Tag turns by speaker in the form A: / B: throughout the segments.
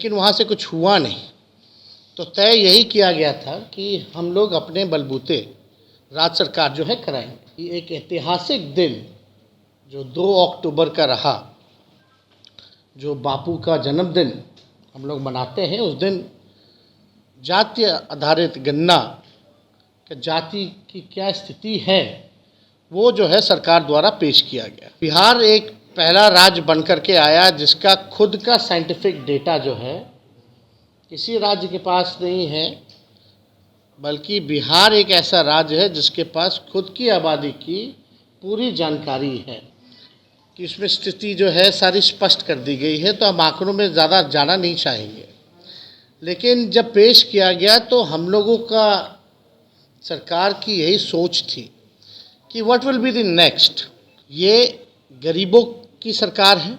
A: लेकिन वहाँ से कुछ हुआ नहीं। तो तय यही किया गया था कि हम लोग अपने बलबूते राज्य सरकार जो है कराएंगे। ये एक ऐतिहासिक दिन जो 2 अक्टूबर का रहा, जो बापू का जन्मदिन हम लोग मनाते हैं, उस दिन जातीय आधारित गणना कि जाति की क्या स्थिति है वो जो है सरकार द्वारा पेश किया गया। बिहार एक पहला राज्य बनकर के आया जिसका खुद का साइंटिफिक डेटा जो है किसी राज्य के पास नहीं है, बल्कि बिहार एक ऐसा राज्य है जिसके पास खुद की आबादी की पूरी जानकारी है कि उसमें स्थिति जो है सारी स्पष्ट कर दी गई है। तो हम आंकड़ों में ज़्यादा जाना नहीं चाहेंगे, लेकिन जब पेश किया गया तो हम लोगों का सरकार की यही सोच थी कि what will be the next. ये गरीबों की सरकार है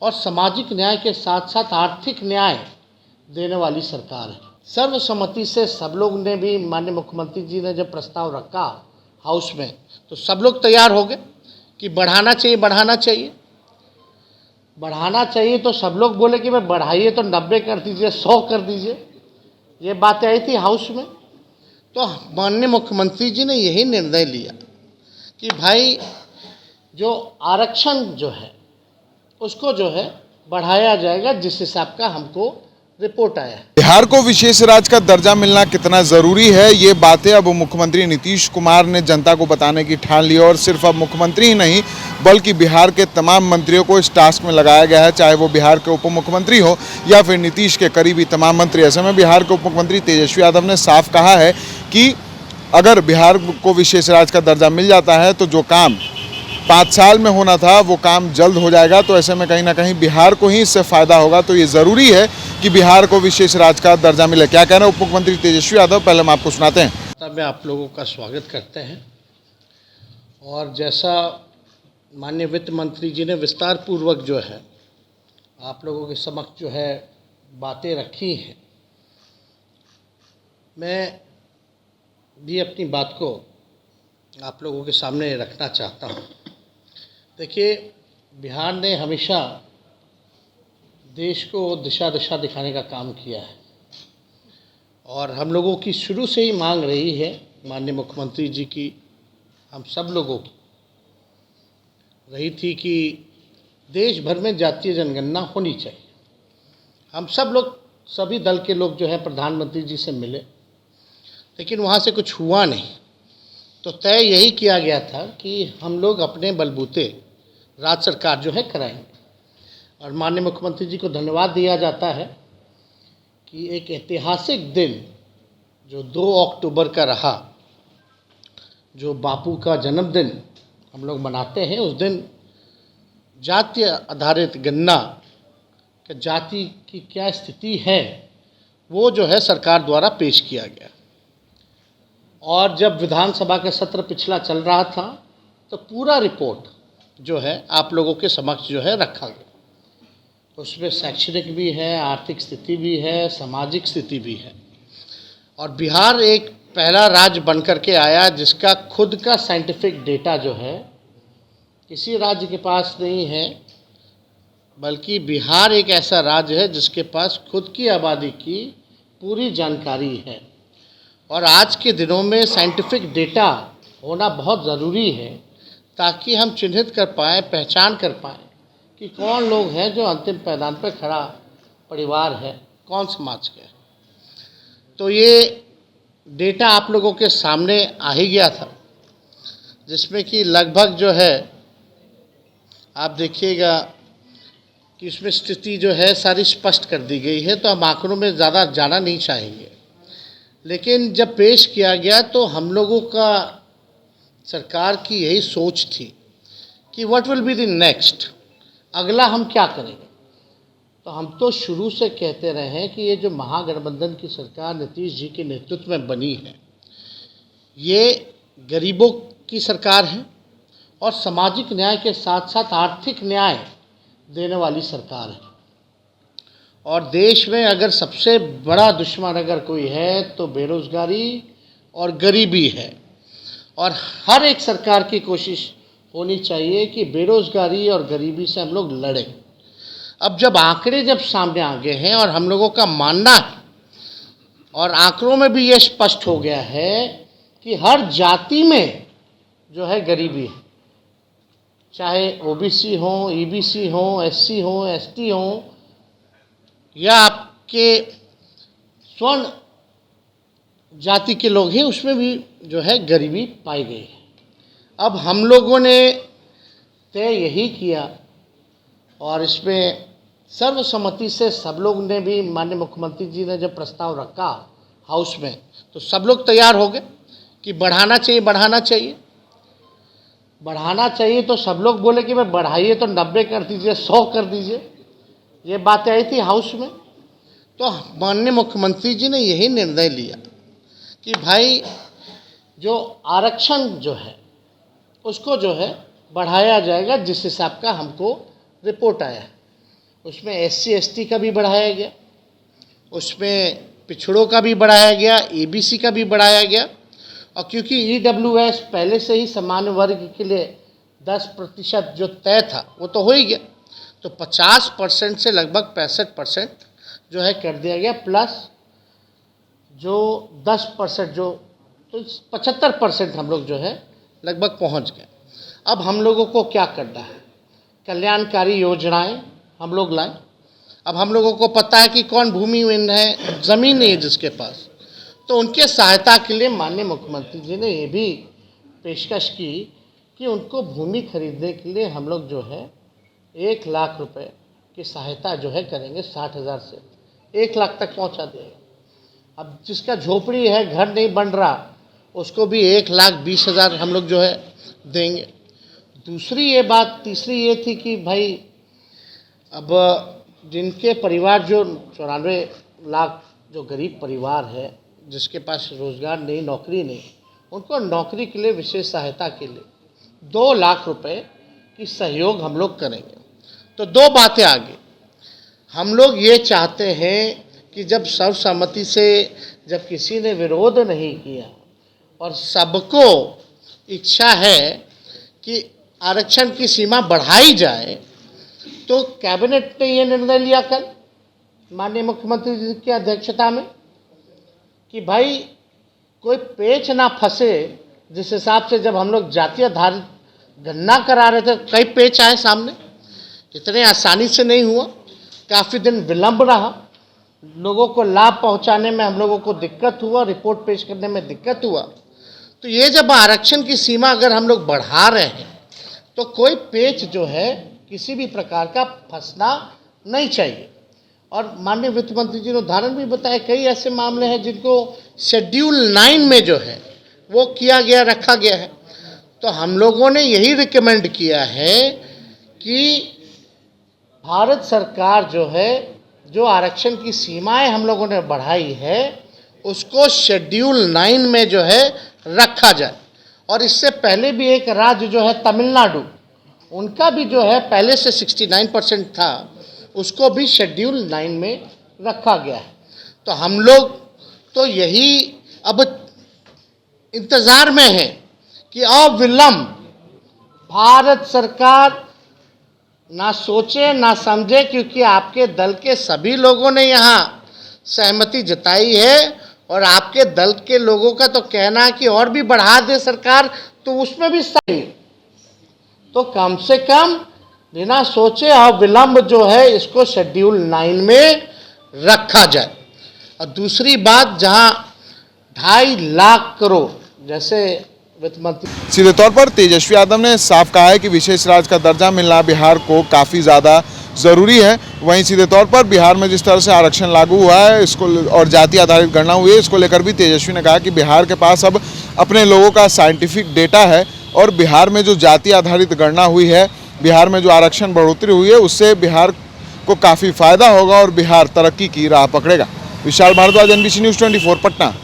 A: और सामाजिक न्याय के साथ साथ आर्थिक न्याय देने वाली सरकार है। सर्वसम्मति से सब लोग ने भी, माननीय मुख्यमंत्री जी ने जब प्रस्ताव रखा हाउस में, तो सब लोग तैयार हो गए कि बढ़ाना चाहिए, बढ़ाना चाहिए, बढ़ाना चाहिए। तो सब लोग बोले कि भाई बढ़ाइए तो 90 कर दीजिए, 100 कर दीजिए। ये बातें आई थी हाउस में। तो माननीय मुख्यमंत्री जी ने यही निर्णय लिया कि भाई जो आरक्षण जो है उसको जो है बढ़ाया जाएगा, जिस हिसाब का हमको रिपोर्ट आया है।
B: बिहार को विशेष राज्य का दर्जा मिलना कितना जरूरी है, ये बातें अब मुख्यमंत्री नीतीश कुमार ने जनता को बताने की ठान ली। और सिर्फ अब मुख्यमंत्री ही नहीं बल्कि बिहार के तमाम मंत्रियों को इस टास्क में लगाया गया है, चाहे वो बिहार के उप मुख्यमंत्री हो या फिर नीतीश के करीबी तमाम मंत्री। ऐसे में बिहार के उप मुख्यमंत्री तेजस्वी यादव ने साफ कहा है कि अगर बिहार को विशेष राज्य का दर्जा मिल जाता है तो जो काम 5 साल में होना था वो काम जल्द हो जाएगा। तो ऐसे में कहीं ना कहीं बिहार को ही इससे फ़ायदा होगा। तो ये ज़रूरी है कि बिहार को विशेष राज्य का दर्जा मिले। क्या कहना है उप मुख्यमंत्री तेजस्वी यादव, पहले हम आपको सुनाते हैं।
A: तब में आप लोगों का स्वागत करते हैं। और जैसा माननीय वित्त मंत्री जी ने विस्तार पूर्वक जो है आप लोगों के समक्ष जो है बातें रखी हैं, मैं भी अपनी बात को आप लोगों के सामने रखना चाहता हूँ। देखिए, बिहार ने हमेशा देश को दिशा दिखाने का काम किया है और हम लोगों की शुरू से ही मांग रही है, माननीय मुख्यमंत्री जी की, हम सब लोगों की रही थी कि देश भर में जातीय जनगणना होनी चाहिए। हम सब लोग, सभी दल के लोग जो है प्रधानमंत्री जी से मिले, लेकिन वहाँ से कुछ हुआ नहीं। तो तय यही किया गया था कि हम लोग अपने बलबूते राज्य सरकार जो है कराएंगे। और माननीय मुख्यमंत्री जी को धन्यवाद दिया जाता है कि एक ऐतिहासिक दिन जो 2 अक्टूबर का रहा, जो बापू का जन्मदिन हम लोग मनाते हैं, उस दिन जातीय आधारित गणना कि जाति की क्या स्थिति है वो जो है सरकार द्वारा पेश किया गया। और जब विधानसभा का सत्र पिछला चल रहा था तो पूरा रिपोर्ट जो है आप लोगों के समक्ष जो है रखा गया। उसमें शैक्षणिक भी है, आर्थिक स्थिति भी है, सामाजिक स्थिति भी है। और बिहार एक पहला राज्य बनकर के आया जिसका खुद का साइंटिफिक डेटा जो है किसी राज्य के पास नहीं है, बल्कि बिहार एक ऐसा राज्य है जिसके पास खुद की आबादी की पूरी जानकारी है। और आज के दिनों में साइंटिफिक डेटा होना बहुत ज़रूरी है ताकि हम चिन्हित कर पाएँ, पहचान कर पाएँ कि कौन लोग हैं जो अंतिम पायदान पर खड़ा परिवार है, कौन समाज के है। तो ये डेटा आप लोगों के सामने आ ही गया था, जिसमें कि लगभग जो है आप देखिएगा कि उसमें स्थिति जो है सारी स्पष्ट कर दी गई है। तो हम आंकड़ों में ज़्यादा जाना नहीं चाहेंगे, लेकिन जब पेश किया गया तो हम लोगों का सरकार की यही सोच थी कि what will be the next, अगला हम क्या करेंगे। तो हम तो शुरू से कहते रहे हैं कि ये जो महागठबंधन की सरकार नीतीश जी के नेतृत्व में बनी है, ये गरीबों की सरकार है और सामाजिक न्याय के साथ साथ आर्थिक न्याय देने वाली सरकार है। और देश में अगर सबसे बड़ा दुश्मन अगर कोई है तो बेरोज़गारी और गरीबी है। और हर एक सरकार की कोशिश होनी चाहिए कि बेरोज़गारी और गरीबी से हम लोग लड़ें। अब जब आंकड़े जब सामने आ गए हैं और हम लोगों का मानना है और आंकड़ों में भी ये स्पष्ट हो गया है कि हर जाति में जो है गरीबी है, चाहे ओबीसी हो, ईबीसी हो, एससी हो, एसटी हो या आपके स्वर्ण जाति के लोग हैं, उसमें भी जो है गरीबी पाई गई है। अब हम लोगों ने तय यही किया और इसमें सर्वसम्मति से सब लोग ने भी, माननीय मुख्यमंत्री जी ने जब प्रस्ताव रखा हाउस में तो सब लोग तैयार हो गए कि बढ़ाना चाहिए, बढ़ाना चाहिए, बढ़ाना चाहिए। तो सब लोग बोले कि भाई बढ़ाइए तो 90 कर दीजिए, 100 कर दीजिए। ये बातें आई थी हाउस में। तो माननीय मुख्यमंत्री जी ने यही निर्णय लिया कि भाई जो आरक्षण जो है उसको जो है बढ़ाया जाएगा, जिस हिसाब का हमको रिपोर्ट आया है। उसमें एससी एसटी का भी बढ़ाया गया, उसमें पिछड़ों का भी बढ़ाया गया, ईबीसी का भी बढ़ाया गया। और क्योंकि ईडब्ल्यूएस पहले से ही सामान्य वर्ग के लिए 10% जो तय था वो तो हो ही गया, तो 50% से लगभग 65% जो है कर दिया गया, प्लस जो 10% जो तो 75% हम लोग जो है लगभग पहुंच गए। अब हम लोगों को क्या करना है, कल्याणकारी योजनाएं हम लोग लाएं। अब हम लोगों को पता है कि कौन भूमिहीन है, ज़मीन नहीं है जिसके पास, तो उनके सहायता के लिए माननीय मुख्यमंत्री जी ने ये भी पेशकश की कि उनको भूमि खरीदने के लिए हम लोग जो है 1 लाख रुपए की सहायता जो है करेंगे, 60,000 से 1 लाख तक पहुंचा देंगे। अब जिसका झोपड़ी है, घर नहीं बन रहा, उसको भी 1,20,000 हम लोग जो है देंगे। दूसरी ये बात, तीसरी ये थी कि भाई अब जिनके परिवार जो 94 लाख जो गरीब परिवार है, जिसके पास रोज़गार नहीं, नौकरी नहीं, उनको नौकरी के लिए विशेष सहायता के लिए 2 लाख रुपए की सहयोग हम लोग करेंगे। तो 2 बातें आगे, हम लोग ये चाहते हैं कि जब सर्वसम्मति से, जब किसी ने विरोध नहीं किया और सबको इच्छा है कि आरक्षण की सीमा बढ़ाई जाए, तो कैबिनेट ने ये निर्णय लिया कल माननीय मुख्यमंत्री जी की अध्यक्षता में कि भाई कोई पेच ना फंसे। जिस हिसाब से जब हम लोग जातीय आधारित गणना करा रहे थे, कई पेच आए सामने, इतने आसानी से नहीं हुआ, काफ़ी दिन विलंब रहा, लोगों को लाभ पहुंचाने में हम लोगों को दिक्कत हुआ, रिपोर्ट पेश करने में दिक्कत हुआ। तो ये जब आरक्षण की सीमा अगर हम लोग बढ़ा रहे हैं तो कोई पेच जो है किसी भी प्रकार का फंसना नहीं चाहिए। और माननीय वित्त मंत्री जी ने उदाहरण भी बताया, कई ऐसे मामले हैं जिनको शेड्यूल 9 में जो है वो किया गया, रखा गया है। तो हम लोगों ने यही रिकमेंड किया है कि भारत सरकार जो है, जो आरक्षण की सीमाएं हम लोगों ने बढ़ाई है, उसको शेड्यूल 9 में जो है रखा जाए। और इससे पहले भी एक राज्य जो है तमिलनाडु, उनका भी जो है पहले से 69% था, उसको भी शेड्यूल 9 में रखा गया है। तो हम लोग तो यही अब इंतज़ार में है कि अविलंब भारत सरकार ना सोचे ना समझे, क्योंकि आपके दल के सभी लोगों ने यहाँ सहमति जताई है और आपके दल के लोगों का तो कहना है कि और भी बढ़ा दे सरकार, तो उसमें भी सही। तो कम से कम बिना सोचे अविलंब जो है इसको शेड्यूल 9 में रखा जाए। और दूसरी बात, जहां 2.5 लाख करोड़, जैसे वित्त मंत्री
B: सीधे तौर पर तेजस्वी यादव ने साफ कहा है कि विशेष राज्य का दर्जा मिलना बिहार को काफ़ी ज़्यादा ज़रूरी है। वहीं सीधे तौर पर बिहार में जिस तरह से आरक्षण लागू हुआ है इसको और जाति आधारित गणना हुई है, इसको लेकर भी तेजस्वी ने कहा कि बिहार के पास अब अपने लोगों का साइंटिफिक डेटा है और बिहार में जो जाति आधारित गणना हुई है, बिहार में जो आरक्षण बढ़ोतरी हुई है, उससे बिहार को काफ़ी फायदा होगा और बिहार तरक्की की राह पकड़ेगा। Vishal Bhardwaj, NBC news 24, Patna.